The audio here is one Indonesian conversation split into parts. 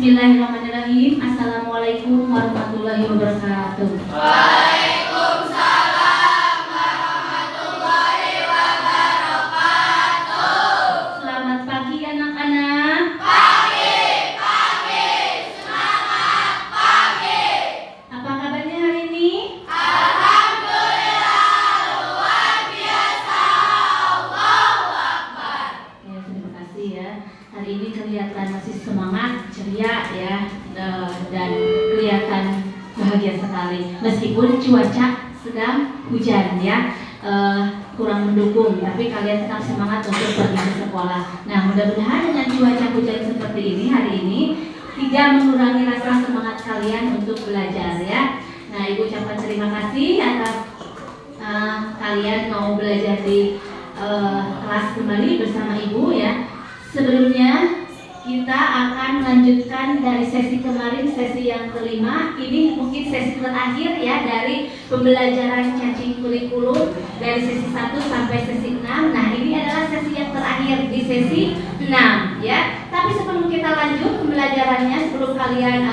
Bismillahirrahmanirrahim. Assalamualaikum warahmatullahi wabarakatuh. Waalaikumsalam warahmatullahi wabarakatuh. Selamat pagi anak-anak. Pagi, semangat pagi. Apa kabarnya hari ini? Alhamdulillah, luar biasa. Allahu Akbar. Ya, terima kasih ya. Hari ini kelihatan masih semangat, ceria ya, dan kelihatan bahagia sekali. Meskipun cuaca sedang hujan ya, kurang mendukung, tapi kalian tetap semangat untuk pergi ke sekolah. Nah, mudah-mudahan dengan cuaca hujan seperti ini hari ini tidak mengurangi rasa semangat kalian untuk belajar ya. Nah, Ibu ucapkan terima kasih atas kalian mau belajar di kelas kembali bersama Ibu ya. Sebelumnya kita akan melanjutkan dari sesi kemarin, sesi yang kelima. Ini mungkin sesi terakhir ya dari pembelajaran cacing kurikulum dari sesi 1 sampai sesi 6. Nah, ini adalah sesi yang terakhir di sesi 6 ya. Tapi sebelum kita lanjut pembelajarannya, sebelum kalian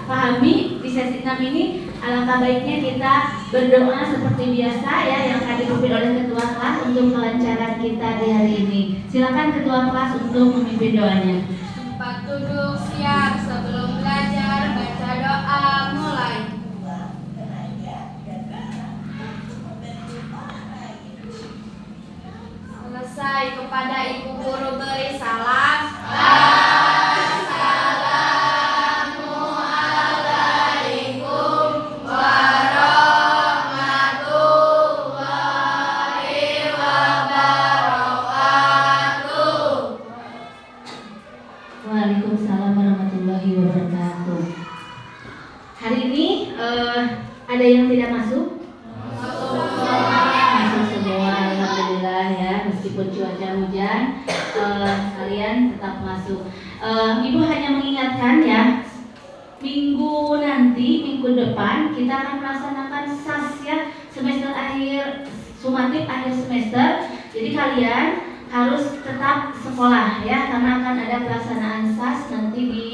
pahami di sesi 6 ini, alangkah baiknya kita berdoa seperti biasa ya, yang akan dipimpin oleh ketua kelas untuk kelancaran kita di hari ini. Silakan ketua kelas untuk memimpin doanya. Tempat duduk siap, sebelum belajar baca doa mulai. Selesai kepada ibu guru beri salam. Assalamualaikum warahmatullahi wabarakatuh. Waalaikumsalam warahmatullahi wabarakatuh. Hari ini ada yang tidak masuk? Masuk semua, alhamdulillah ya. Meskipun cuaca hujan, kalian tetap masuk. Ibu hanya mengingatkan ya, minggu depan kita akan melaksanakan SAS ya, semester akhir, sumatif akhir semester. Jadi kalian harus tetap sekolah ya, karena akan ada pelaksanaan SAS nanti di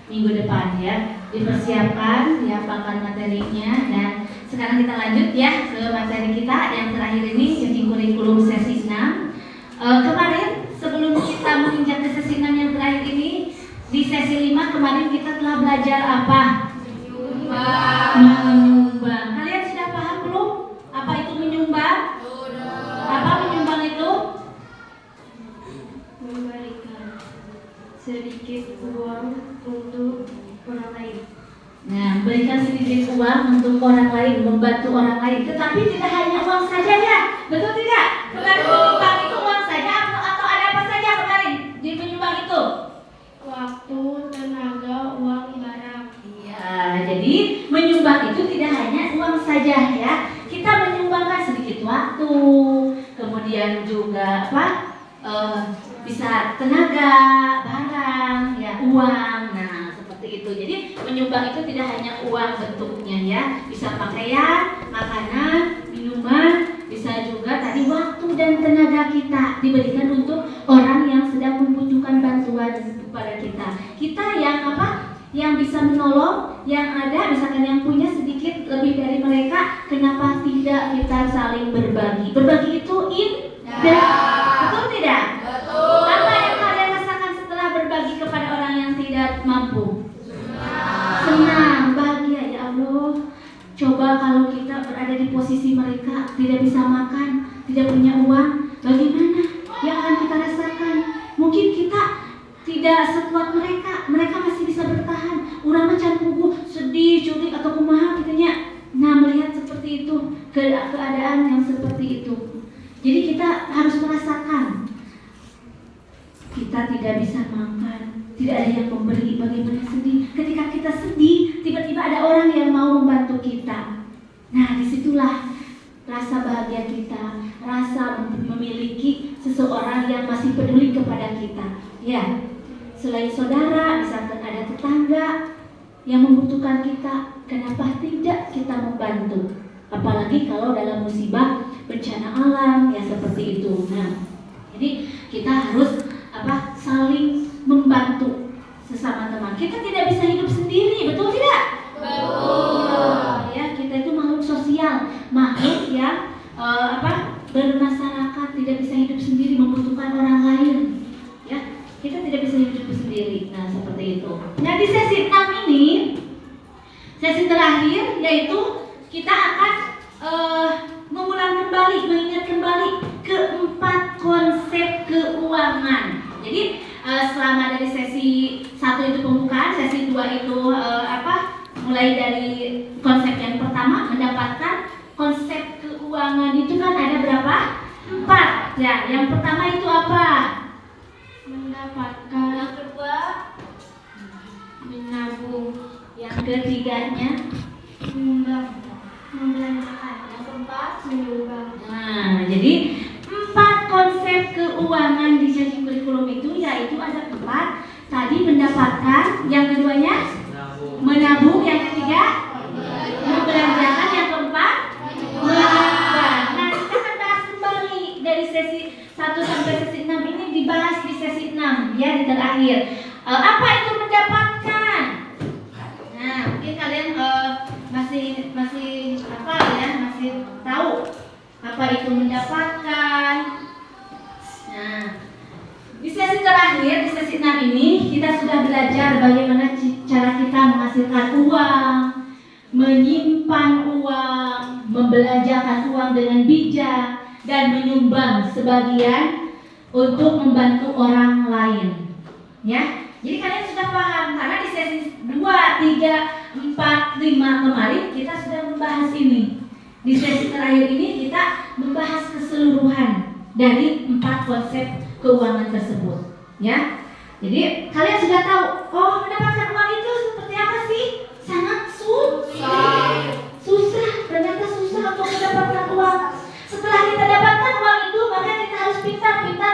minggu depan ya. Dipersiapkan, diapakan materinya. Dan sekarang kita lanjut ya ke materi kita yang terakhir ini, cacing kurikulum sesi 6. Kemarin sebelum kita menginjak ke sesi 6 yang terakhir ini, di sesi 5 kemarin kita telah belajar apa? Menyumbang. Kalian sudah paham belum? Apa itu menyumbang? Apa menyumbang itu? Memberikan sedikit uang untuk orang lain. Nah, berikan sedikit uang untuk orang lain, membantu orang lain. Tetapi tidak hanya uang saja ya, betul tidak? Kemarin menyumbang itu uang saja atau ada apa saja kemarin di menyumbang itu? Waktu, tenaga, uang, barang. Iya, jadi menyumbang itu tidak hanya uang saja ya. Kita menyumbangkan sedikit waktu, kemudian juga bisa tenaga, barang, ya uang. Nah, seperti itu. Jadi menyumbang itu tidak hanya uang bentuknya ya, bisa pakaian, makanan, minuman, bisa juga tadi waktu dan tenaga kita diberikan untuk orang yang sedang membutuhkan bantuan kepada kita. Kita yang yang bisa menolong, yang ada misalkan yang punya sedikit lebih dari mereka, kenapa tidak kita saling berbagi? Berbagi itu indah, betul tidak? Betul. Apa yang kalian rasakan setelah berbagi kepada orang yang tidak mampu? Senang, bahagia, ya Allah. Coba kalau kita berada di posisi mereka, tidak bisa makan, tidak punya uang, bagaimana yang akan kita rasakan? Mungkin kita tidak sekuat mereka masih bisa bertahan. Urang macan puguh, sedih, curik atau kumaha kitanya. Nah, melihat seperti itu, keadaan yang seperti itu. Jadi kita harus merasakan kita tidak bisa makan, tidak ada yang memberi, bagaimana sedih. Ketika kita sedih, tiba-tiba ada orang yang mau membantu kita. Nah, disitulah rasa bahagia kita, rasa memiliki seseorang yang masih peduli kepada kita. Ya, selain saudara, misalkan ada tetangga yang membutuhkan kita, kenapa tidak kita membantu? Apalagi kalau dalam musibah bencana alam ya seperti itu. Nah, jadi kita harus saling membantu sesama teman. Kita tidak bisa hidup sendiri, betul tidak? Betul. Ya, kita itu makhluk sosial, makhluk yang bermasyarakat, tidak bisa hidup sendiri, membutuhkan orang lain. Ya, kita tidak bisa hidup sendiri. Nah, seperti itu. Nah, di sesi 6 ini, sesi terakhir, yaitu kita akan mengulang kembali, mengingat kembali keempat konsep keuangan. Jadi selama dari sesi 1 itu pembukaan, sesi 2 itu mulai dari konsep yang pertama, mendapatkan konsep keuangan itu kan ada berapa? 4. Ya, yang pertama itu apa? Mendapatkan. Yang kedua, Menabung. Yang ketiganya, Membelanjakan. yang keempat, Menyumbang. nah, jadi 4 konsep keuangan di sesi kurikulum itu yaitu ada 4. Tadi mendapatkan, yang keduanya menabung, yang ketiga membelanjakan, yang keempat menyumbang. Nah, kita akan bahas kembali dari sesi 1 sampai sesi 6 ini, dibahas di sesi 6 ya, di terakhir. Apa itu mendapatkan? Nah, mungkin kalian masih apa ya, masih tahu apa itu mendapatkan. Nah, di sesi terakhir, di sesi 6 ini kita sudah belajar bagaimana cara kita menghasilkan uang, menyimpan uang, membelanjakan uang dengan bijak, dan menyumbang sebagian untuk membantu orang lain. Ya, jadi kalian sudah paham karena di sesi 2, 3, 4, 5 kemarin kita sudah membahas ini. Di sesi terakhir ini kita membahas keseluruhan dari 4 konsep keuangan tersebut. Ya, jadi kalian sudah tahu, oh mendapatkan uang itu seperti apa sih? Sangat susah. Ternyata susah untuk mendapatkan uang. Setelah kita dapatkan uang itu, maka kita harus pintar-pintar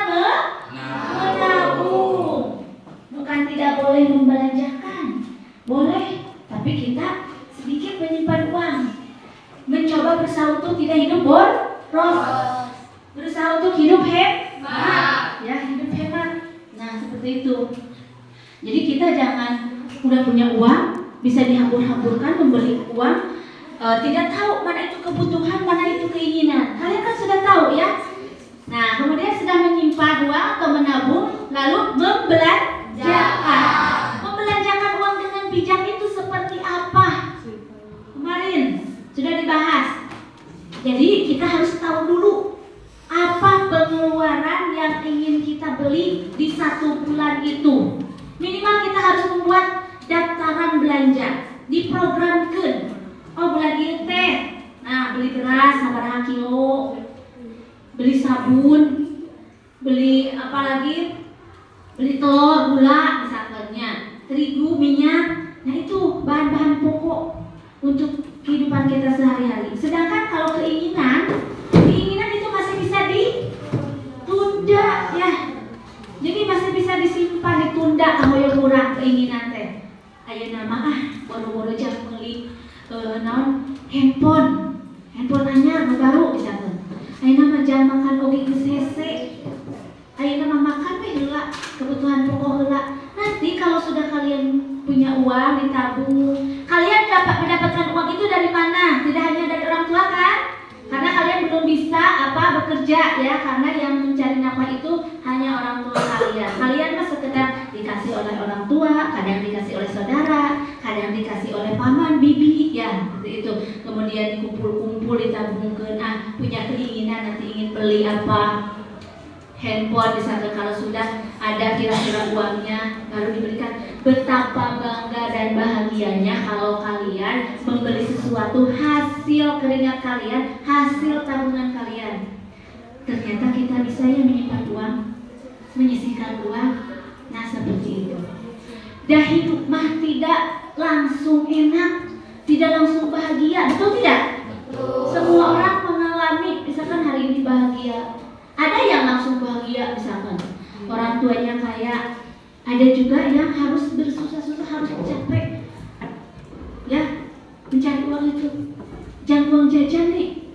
menabung. Bukan tidak boleh membelanjakan, boleh, tapi kita sedikit menyimpan uang. Mencoba berusaha untuk tidak hidup boros, berusaha untuk hidup hemat, ya, hidup hemat. Nah, seperti itu. Jadi kita jangan udah punya uang bisa dihambur-hamburkan membeli uang, tidak tahu mana itu kebutuhan, mana itu keinginan. Kalian kan sudah tahu ya. Nah, kemudian sudah menyimpan uang atau menabung, lalu membelanjakan. Membelanjakan uang dengan bijak itu seperti apa? Kemarin sudah dibahas. Jadi kita harus tahu dulu apa pengeluaran yang ingin kita beli di 1 bulan itu. Minimal kita harus membuat daftaran belanja, diprogramkan. Oh, bulan ini teh, nah beli beras sabaraha kilo, beli sabun, beli apa lagi, beli telur, gula, misalnya, terigu, minyak. Nah itu bahan-bahan pokok untuk kehidupan kita sehari-hari. Sedangkan kalau keinginan itu masih bisa ditunda ya. Jadi masih bisa disimpan, ditunda ahoyo kurang keinginan teh. Ayeuna mah boro-boro jam meuli handphone anyar baru misalkan. Ayeuna mah jam makan oge geus hese. Ayeuna mah makan we heula, kebutuhan pokok heula. Nanti kalau sudah kalian punya uang ditabung, kalian dapat mendapatkan uang itu dari mana? Tidak hanya dari orang tua kan? Karena kalian belum bisa bekerja ya, karena yang mencari nafkah itu hanya orang tua kalian. Kalian mah sekedar dikasih oleh orang tua, kadang dikasih oleh saudara, kadang dikasih oleh paman, bibi ya, seperti itu. Kemudian dikumpul-kumpul, ditabungkan, punya keinginan nanti ingin beli apa, handphone misalnya, kalau sudah ada kira-kira uangnya baru diberikan. Betapa bangga dan bahagianya kalau kalian membeli sesuatu hasil keringat kalian, hasil tabungan kalian. Ternyata kita bisa ya menyimpan uang, menyisihkan uang. Nah seperti itu. Dah hidup mah tidak langsung enak, tidak langsung bahagia, betul tidak? Semua orang mengalami, misalkan hari ini bahagia, ada yang langsung bahagia, misalkan orang tuanya kaya, ada juga yang harus bersusah-susah, harus capek ya mencari uang itu. Jangan uang jajan nih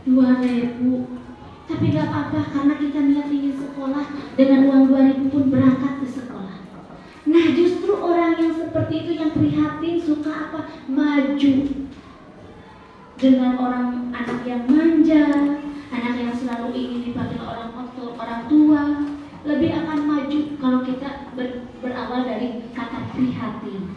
2.000, tapi gak apa-apa karena kita niat ingin sekolah, dengan uang 2.000 pun berangkat ke sekolah. Nah justru orang yang prihatin, suka apa? Maju. Dengan anak yang manja, anak yang selalu ingin dipanggil orang tua, lebih akan maju kalau kita berawal dari kata prihatin.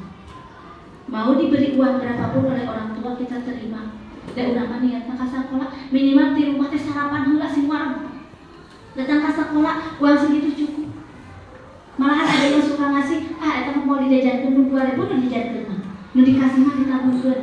Mau diberi uang berapapun oleh orang tua kita terima. Dan urang mah niatna ka sakola minimal di rumah teh sarapan heula sing warung. Datang ka sakola uang segitu cukup. Malahan ada yang suka ngasih, eta mau dijajankeun 2000 nu dijajankeun. Nu dikasih mah ditabungkeun.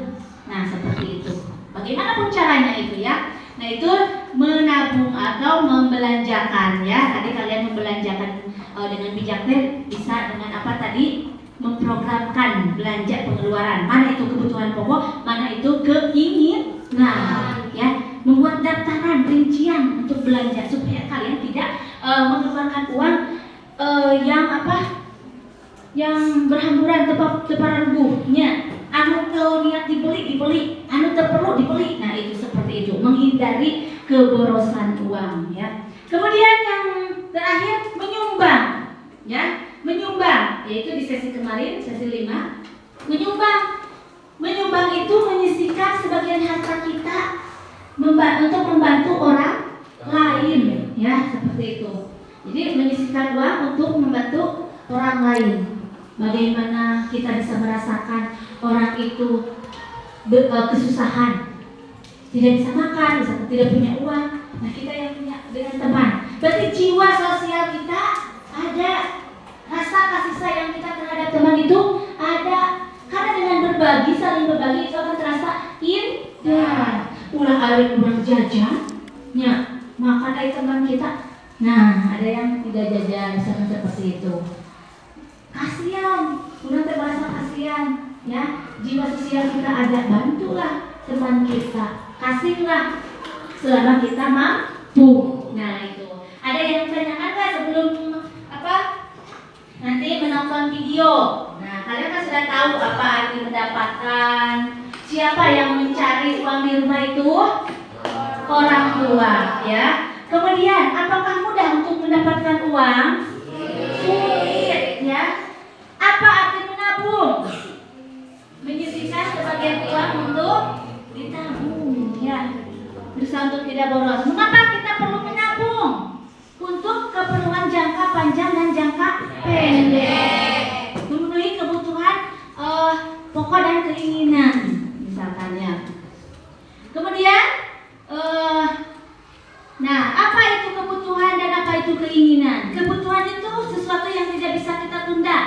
Nah, seperti itu. Bagaimanapun caranya itu ya. Nah, itu menabung atau membelanjakan ya. Tadi kalian membelanjakan dengan bijak teh bisa dengan apa tadi? Memprogramkan belanja pengeluaran. Mana itu kebutuhan pokok, mana itu keinginan ya. Membuat daftaran rincian untuk belanja supaya kalian tidak mengeluarkan uang yang berhamburan teparuguhnya. Anu niat dibeli, anu perlu dibeli. Nah, itu seperti itu, menghindari keborosan uang ya. Kemudian yang terakhir menyumbang ya. Menyumbang, yaitu di sesi kemarin, sesi 5. Menyumbang itu menyisihkan sebagian harta kita untuk membantu orang lain ya, seperti itu. Jadi menyisihkan uang untuk membantu orang lain. Bagaimana kita bisa merasakan orang itu kesusahan, tidak bisa makan, tidak punya uang. Nah, kita yang punya dengan teman, berarti jiwa sosial kita ada, rasa kasih sayang kita terhadap teman itu ada. Karena dengan berbagi, saling berbagi itu akan terasa indah. Ulah ada kurang jajannya, makan dari teman kita. Nah, ada yang tidak jajan, seperti itu. Kasihan, udah terasa kasihan, ya. Jiwa sosial kita ada, bantulah teman kita, kasihlah selama kita mampu. Nah, itu. Ada yang ditanyakan nggak sebelum nanti menonton video? Nah, kalian kan sudah tahu apa arti mendapatkan. Siapa yang mencari uang di rumah itu? Orang tua, ya. Kemudian, apakah mudah untuk mendapatkan uang? Sulit, ya. Apa arti menabung? Menyisihkan sebagian uang untuk ditabung, ya. Berusaha untuk tidak boros. Mengapa kita perlu menabung? Untuk keperluan jangka panjang dan jangka pendek. Memenuhi kebutuhan pokok dan keinginan, misalkan ya. Kemudian, nah, apa itu kebutuhan dan apa itu keinginan? Kebutuhan itu sesuatu yang tidak bisa kita tunda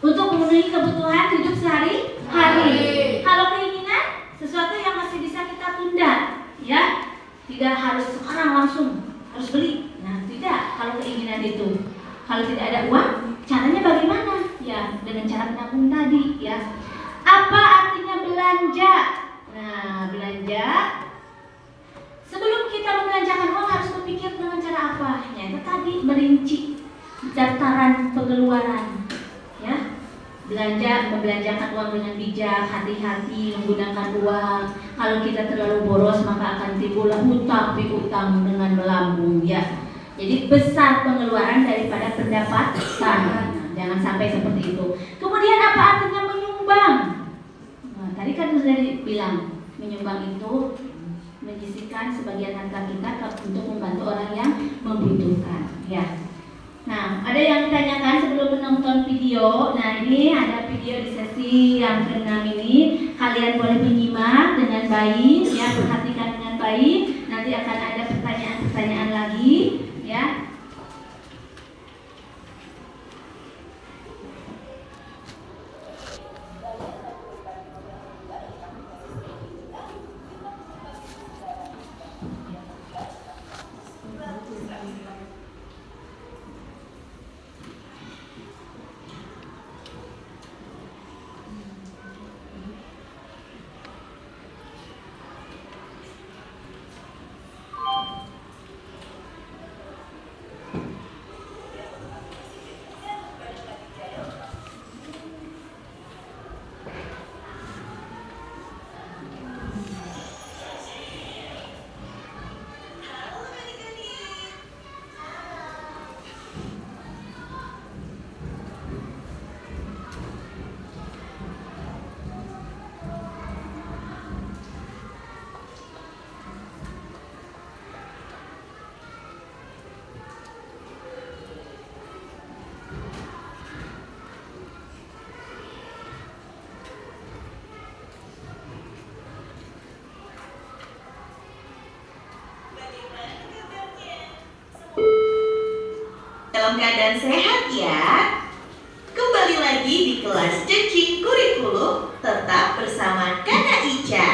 untuk memenuhi kebutuhan hidup sehari-hari. Kalau keinginan, sesuatu yang masih bisa kita tunda, ya. Tidak harus sekarang langsung harus beli. Nah, tidak. Kalau keinginan itu, kalau tidak ada uang, caranya bagaimana? Ya, dengan cara menabung tadi, ya. Apa artinya belanja? Nah, belanja. Sebelum kita membelanjakan uang harus berpikir dengan cara apa? Ya, itu tadi merinci daftaran pengeluaran, ya. Membelanjakan uang dengan bijak, hati-hati menggunakan uang. Kalau kita terlalu boros maka akan timbul hutang piutang dengan melambung, ya. Jadi besar pengeluaran daripada pendapatan. Jangan sampai seperti itu. Kemudian apa artinya menyumbang? Nah, tadi kan sudah dibilang, menyumbang itu menyisihkan sebagian harta kita untuk membantu orang yang membutuhkan, ya. Nah, ada yang ditanyakan sebelum menonton video. Nah, ini ada video di sesi yang ke-6 ini. Kalian boleh menyimak dengan baik, ya, perhatikan dengan baik. Nanti akan ada pertanyaan-pertanyaan lagi, ya. dan sehat ya. Kembali lagi di kelas Cacing Kurikulum, tetap bersama Kakak Ica.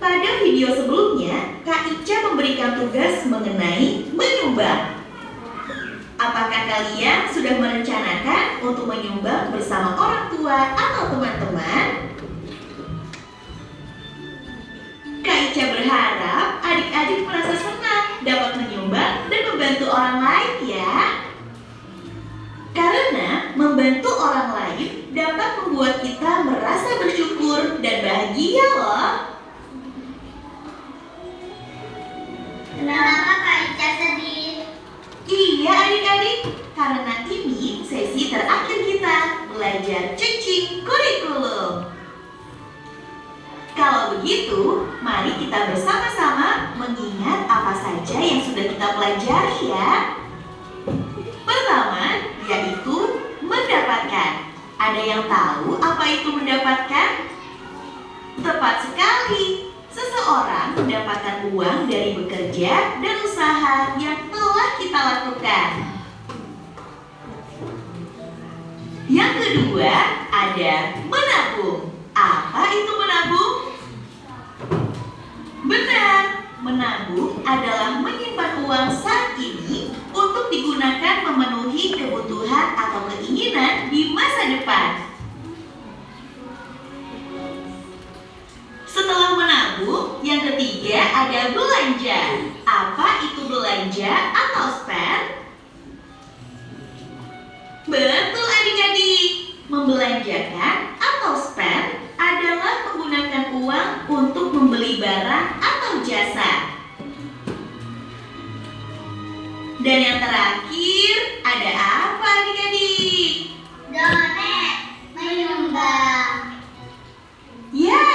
Pada video sebelumnya, Kak Ica memberikan tugas mengenai menyumbang. Apakah kalian sudah merencanakan untuk menyumbang bersama orang tua atau teman-teman? Kak Ica berharap adik-adik merasa senang dapat menyumbang dan membantu orang lain ya. Karena membantu orang lain dapat membuat kita merasa bersyukur dan bahagia loh. Kenapa Kak Ica sedih? Iya adik-adik, karena ini sesi terakhir kita belajar Cacing Kurikulum. Kalau begitu, mari kita bersama-sama mengingat apa saja yang sudah kita pelajari ya. Pertama, yaitu mendapatkan. Ada yang tahu apa itu mendapatkan? Tepat sekali. Seseorang mendapatkan uang dari bekerja dan usaha yang telah kita lakukan. Yang kedua, ada menabung. Apa itu menabung? Benar, menabung adalah menyimpan uang saat ini untuk digunakan memenuhi kebutuhan atau keinginan di masa depan. Setelah menabung, yang ketiga ada belanja. Apa itu belanja atau spend? Betul adik-adik, membelanjakan atau spend adalah menggunakan uang untuk membeli barang atau jasa. Dan yang terakhir, ada apa adik-adik? Donate, menyumbang. Ya,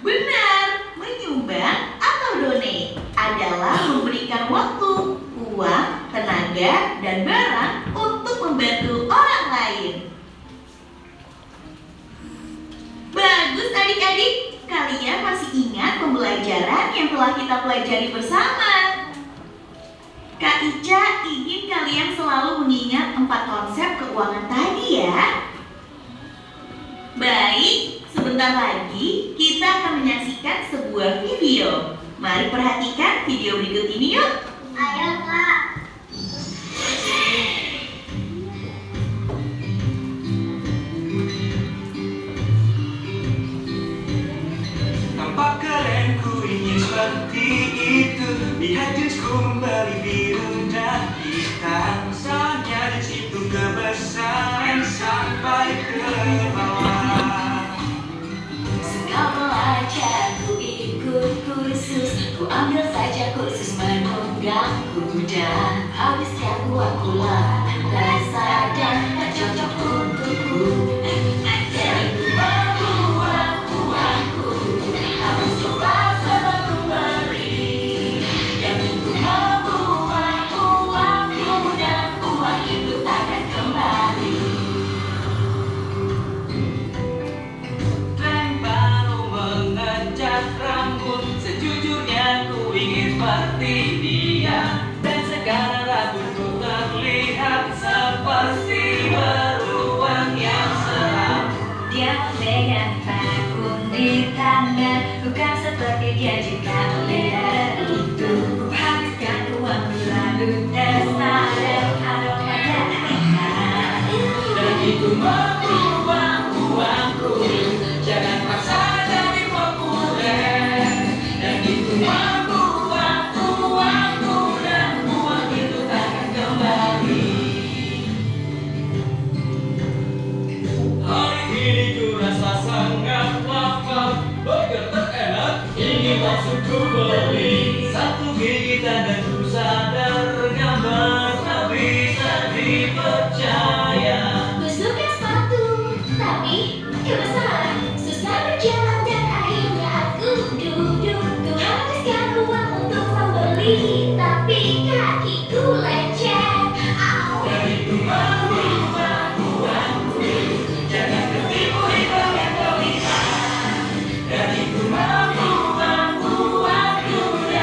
benar. Menyumbang atau donate adalah memberikan waktu, uang, tenaga, dan barang untuk membantu orang lain. Bagus adik-adik, kalian masih ingat pembelajaran yang telah kita pelajari bersama. Kak Ica ingin kalian selalu mengingat 4 konsep keuangan tadi ya. Baik, sebentar lagi kita akan menyaksikan sebuah video. Mari perhatikan video berikut ini yuk. Ayo Kak. Nampak keren, ku ingin seperti itu. Lihat jeansku memberi biru dan hitam. Misalnya jeans itu kebesaran sampai ke bawah. Suka belajar, ku ikut kursus. Ku ambil saja kursus menunggang kuda. Habiskan uangku lah, rasa dan tak cocok untukku. Jadi ku membuang uangku, harus coba sebelum beri. Jadi ku membuang uangku dan uang itu takkan kembali. Tren baru mengecat rambut. Sejujurnya ku ingin seperti dia. Dan sekarang rambutku terlihat seperti beruang yang seram. Dia memegang paku di tangan, bukan seperti dia jika melihat itu. Ku habiskan uangku lalu tersadar ada enak. Dan itu membuang uangku. Jangan paksa jadi populer. Dan itu membuang uangku. Dan uang itu takkan kembali. Hari ini ku rasa sangat lapar. Burger terenak ingin langsung ku beli. Satu gigitan dan ku sadar gambar tak bisa dipercaya. Ku suka sepatu, tapi kebesaran susah berjalan dan akhirnya aku duduk. Ku habiskan uang untuk membeli, tapi kakiku lecet. Au. Dan itu membuang uangku. Jangan tertipu iklan yang terlihat. Dan itu membuang uangku.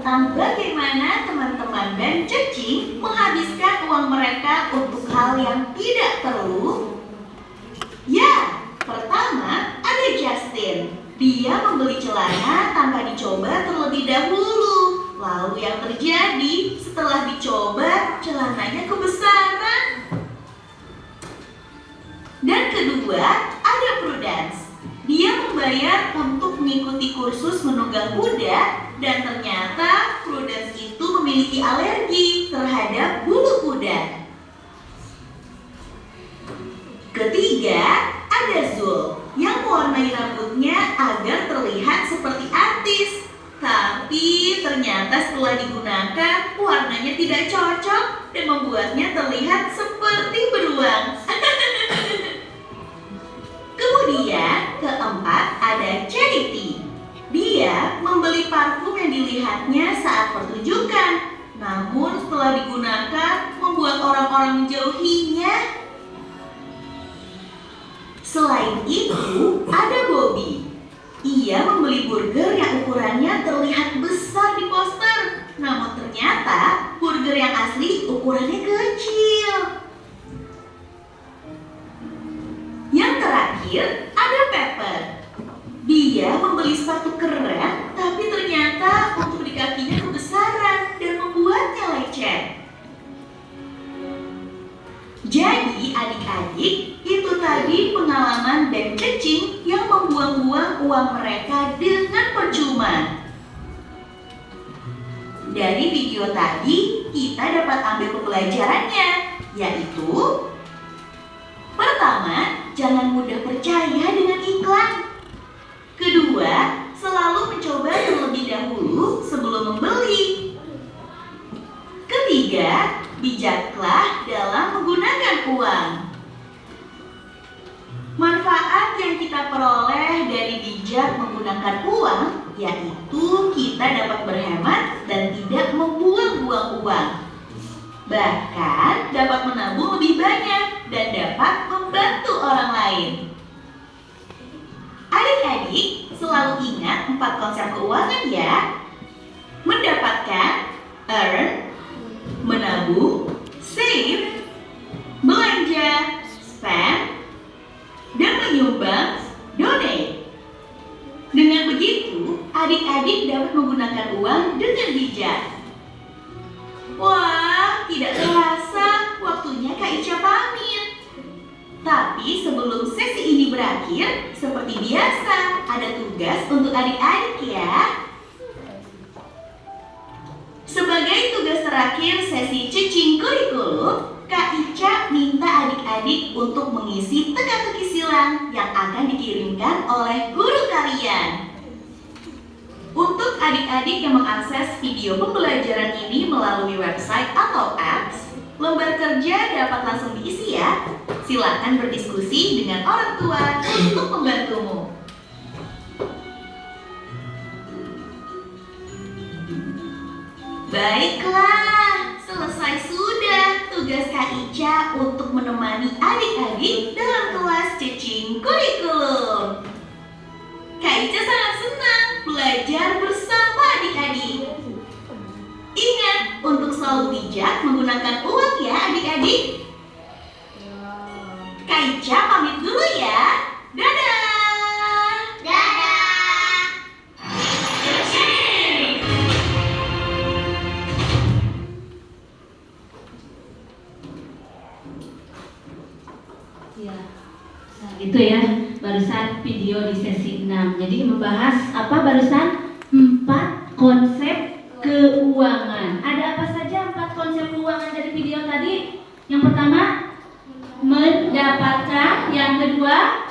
tentang bagaimana teman-teman dan Cacing menghabiskan uang mereka untuk hal yang tidak perlu. Ya, pertama ada Justin. Dia membeli celana tanpa dicoba terlebih dahulu. Lalu yang terjadi setelah dicoba, celananya kebesaran. Dan kedua, ada Prudence. Dia membayar untuk mengikuti kursus menunggang kuda dan ternyata Prudence itu memiliki alergi terhadap bulu kuda. Ketiga, ada Zul yang mewarnai rambutnya agar terlihat seperti artis. Tapi ternyata setelah digunakan, warnanya tidak cocok dan membuatnya terlihat seperti beruang. Kemudian keempat ada Charity. Dia membeli parfum yang dilihatnya saat pertunjukan. Namun setelah digunakan, membuat orang-orang menjauhinya. Selain itu, ada Bobby. Ia membeli burger yang ukurannya terlihat besar di poster. Namun ternyata burger yang asli ukurannya kecil. Yang terakhir ada Pepper. Dia membeli sepatu keren, tapi ternyata untuk di kakinya kebesaran dan membuatnya lecet. Jadi adik-adik, itu tadi pengalaman dan Cacing yang membuang-buang uang mereka dengan percuma. Dari video tadi, kita dapat ambil pembelajarannya, yaitu pertama, jangan mudah percaya dengan iklan. Kedua, selalu mencoba terlebih dahulu sebelum membeli. Ketiga, bijaklah dalam menggunakan uang. Manfaat yang kita peroleh dari bijak menggunakan uang, yaitu kita dapat berhemat dan tidak membuang-buang uang. Bahkan dapat menabung lebih banyak dan dapat membantu orang lain. Adik-adik, selalu ingat 4 konsep keuangan ya. Mendapatkan, earn, menabung, save, belanja, spend, dan menyumbang, donate. Dengan begitu, adik-adik dapat menggunakan uang dengan bijak. Wah, tidak terasa waktunya Kak Ica pamit. Tapi sebelum sesi ini berakhir, seperti biasa, ada tugas untuk adik-adik ya. Sebagai tugas terakhir sesi Cacing Kurikulum, Kak Ica minta adik-adik untuk mengisi teka-teki silang yang akan dikirimkan oleh guru kalian. Untuk adik-adik yang mengakses video pembelajaran ini melalui website atau apps, lembar kerja dapat langsung diisi ya. Silakan berdiskusi dengan orang tua untuk membantumu. Baiklah, selesai sudah tugas Kak Ica untuk menemani adik-adik dalam kelas Cacing Kurikulum. Kak Ica sangat senang belajar bersama adik-adik. Ingat untuk selalu bijak menggunakan uang ya adik-adik. Kak Ica pamit dulu ya. Dadah. Dadah. Ya, nah, gitu ya. Barusan video di sesi 6. Jadi membahas apa barusan? 4 konsep keuangan. Ada apa saja 4 konsep keuangan dari video tadi? Yang pertama, mendapatkan. Yang kedua,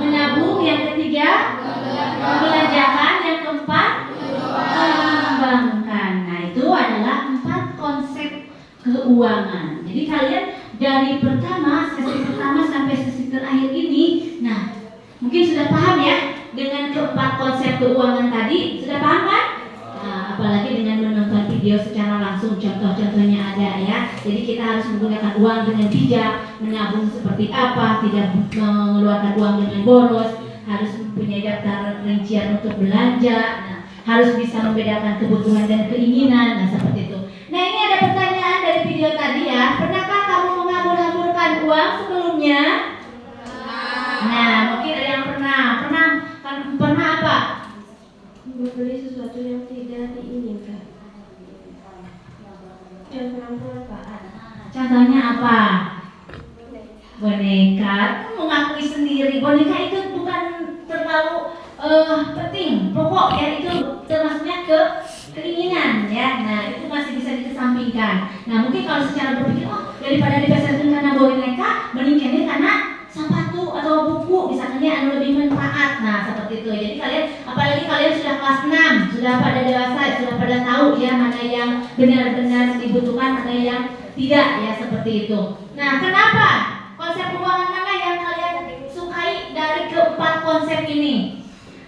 menabung. Yang ketiga, membelanjakan. Yang keempat, mengembangkan. Nah, itu adalah 4 konsep keuangan. Jadi kalian dari sesi pertama sampai sesi terakhir ini, nah mungkin sudah paham ya dengan keempat konsep keuangan tadi. Sudah paham kan? Nah, apalagi dengan menonton video secara langsung, contoh-contohnya ada ya. Jadi kita harus menggunakan uang dengan bijak, menabung seperti apa, tidak mengeluarkan uang dengan boros, harus mempunyai daftar rincian untuk belanja. Nah, harus bisa membedakan kebutuhan dan keinginan. Nah, seperti itu. Nah, ini ada pertanyaan dari video tadi ya. Pernahkah kamu menghambur-hamburkan uang sebelumnya? Nah, mungkin ada yang pernah apa? Membeli sesuatu yang tidak diinginkan. Yang bermanfaat. Contohnya apa? Boneka. Mengakui sendiri. Boneka itu bukan terlalu penting. Pokok ya itu termasuknya ke keinginan ya. Nah, itu masih bisa dikesampingkan. Nah, mungkin kalau secara berpikir, daripada dipesankan karena boneka, mending kayaknya karena sepatu atau buku misalnya anu lebih manfaat. Nah, seperti itu. Jadi kalian, apalagi kalian sudah kelas 6, sudah pada dewasa, sudah pada tahu ya mana yang benar-benar dibutuhkan, mana yang tidak ya, seperti itu. Nah, kenapa konsep keuangan mana yang kalian sukai dari keempat konsep ini?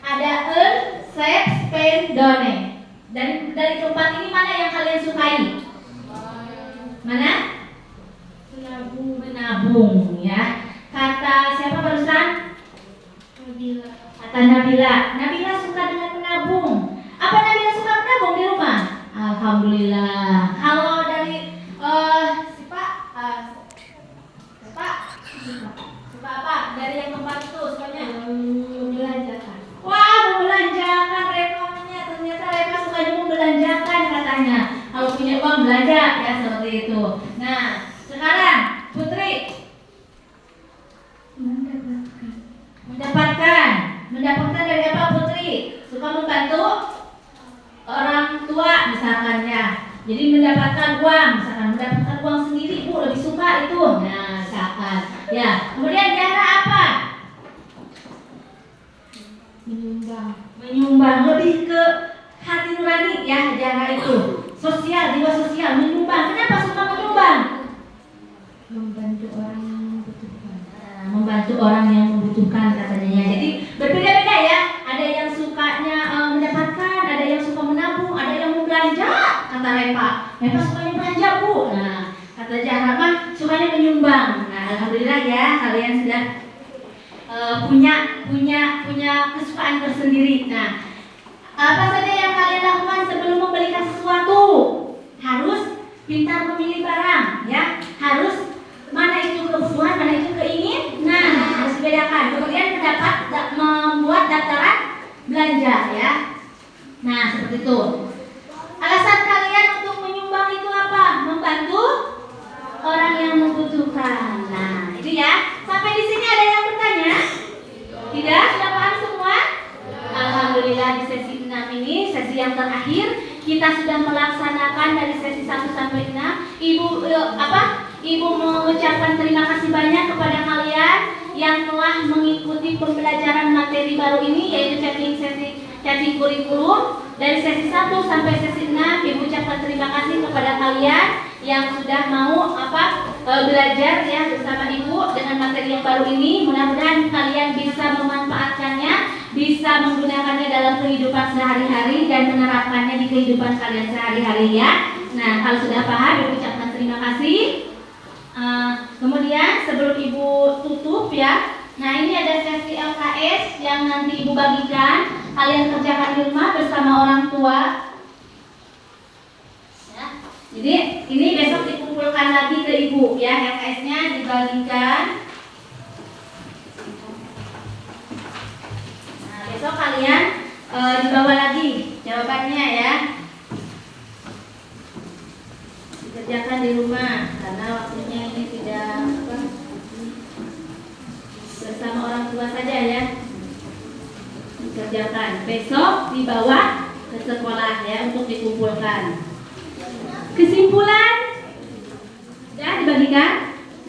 Ada earn, save, spend, donate. Dari keempat ini mana yang kalian sukai? Mana? Menabung ya. Kata siapa barusan? Nabila. Kata Nabila. Nabila suka dengan menabung. Apa Nabila suka menabung di rumah? Alhamdulillah. Kalau dari si Pak, suka apa? Dari yang keempat itu sukanya? Membelanjakan. Wah, membelanjakan Revanya. Ternyata Reva sukanya membelanjakan katanya. Kalau punya uang belanja ya, seperti itu. Nah, sekarang Putri. Mendapatkan dari apa Putri? Suka membantu orang tua misalkan ya. Jadi mendapatkan uang, misalkan mendapatkan uang sendiri, Bu, lebih suka itu. Nah, misalkan ya. Kemudian cara apa? Menyumbang lebih ke hati nurani ya, cara itu. Sosial, jiwa sosial, menyumbang. Kenapa suka menyumbang? Membantu orang yang membutuhkan. Membantu orang yang membutuhkan katanya. Jadi berbeda-beda ya. Ada yang sukanya mendapatkan, ada yang suka menabung, ada yang mau belanja. Kata Reva sukanya belanja, Bu. Nah, kata Zahra mah sukanya menyumbang. Nah, alhamdulillah ya, kalian sudah punya kesukaan tersendiri. Nah, apa saja yang kalian lakukan sebelum membelikan sesuatu? Harus pintar memilih barang ya. Harus mana itu kebutuhan, mana itu keinginan, harus dibedakan. Kemudian membuat daftaran belanja ya. Nah, seperti itu. Alasan kalian untuk menyumbang itu apa? Membantu orang yang membutuhkan. Nah, itu ya. Sampai di sini ada yang bertanya? Tidak? Sudah paham semua? Alhamdulillah, di sesi 6 ini, sesi yang terakhir, kita sudah melaksanakan dari sesi 1 sampai 6. Ibu mengucapkan terima kasih banyak kepada kalian yang telah mengikuti pembelajaran materi baru ini, yaitu chatting kurikulum. Dari sesi 1 sampai sesi 6, Ibu ucapkan terima kasih kepada kalian yang sudah mau belajar ya bersama Ibu dengan materi yang baru ini. Mudah-mudahan kalian bisa memanfaatkannya, bisa menggunakannya dalam kehidupan sehari-hari dan menerapkannya di kehidupan kalian sehari-hari ya. Nah, kalau sudah paham, Ibu ucapkan terima kasih. Kemudian sebelum Ibu tutup ya, nah ini ada sesi LKS yang nanti Ibu bagikan. Kalian kerjakan di rumah bersama orang tua ya. Jadi ini besok dikumpulkan lagi ke Ibu ya, LKS-nya dibagikan. Nah, besok kalian dibawa lagi jawabannya ya, dikerjakan di rumah karena waktunya ini tidak bersama orang tua saja ya, dikerjakan. Besok dibawa ke sekolah ya untuk dikumpulkan. Kesimpulan sudah dibagikan.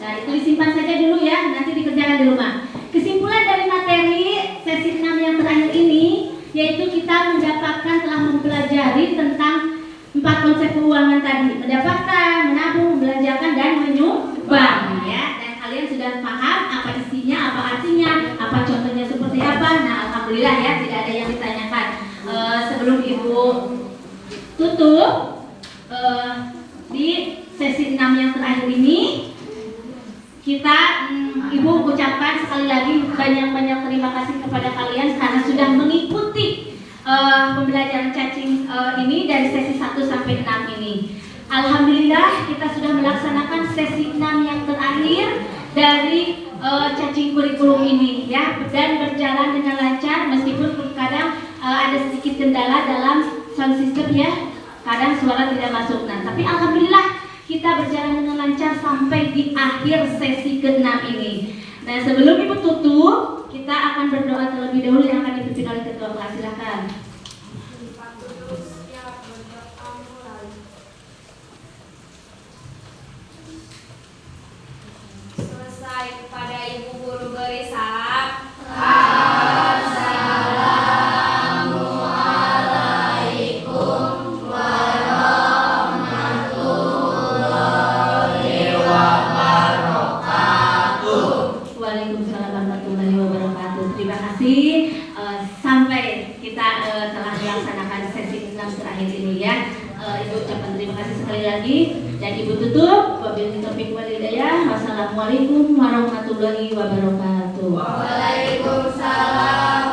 Nah, itu disimpan saja dulu ya, nanti dikerjakan di rumah. Kesimpulan dari materi sesi 6 yang terakhir ini, yaitu kita telah mempelajari tentang 4 konsep keuangan tadi: mendapatkan, menabung, membelanjakan, dan menyumbang ya. Dan kalian sudah paham apa isinya, apa artinya, apa contohnya seperti apa. Nah, alhamdulillah ya, tidak ada yang ditanyakan. Sebelum Ibu tutup di sesi 6 yang terakhir ini, Ibu ucapkan sekali lagi banyak-banyak terima kasih kepada kalian karena sudah mengikuti pembelajaran cacing ini dari sesi 1 sampai 6 ini. Alhamdulillah kita sudah melaksanakan sesi 6 yang terakhir dari cacing kurikulum ini ya, dan berjalan dengan lancar meskipun kadang ada sedikit kendala dalam sound system ya, kadang suara tidak masuk. Nah, tapi alhamdulillah kita berjalan dengan lancar sampai di akhir sesi ke-6 ini. Nah, sebelum Ibu tutup, kita akan berdoa terlebih dahulu yang akan dipimpin oleh ketua kelas. Silakan. Selesai, kepada Ibu Guru beri salam. Waalaikumsalam warahmatullahi wabarakatuh. Terima kasih. Sampai kita telah melaksanakan sesi 6 terakhir ini ya. Ibu ucapkan terima kasih sekali lagi dan Ibu tutup. Wabillahi taufiq wal hidayah. Wassalamualaikum warahmatullahi wabarakatuh. Waalaikumsalam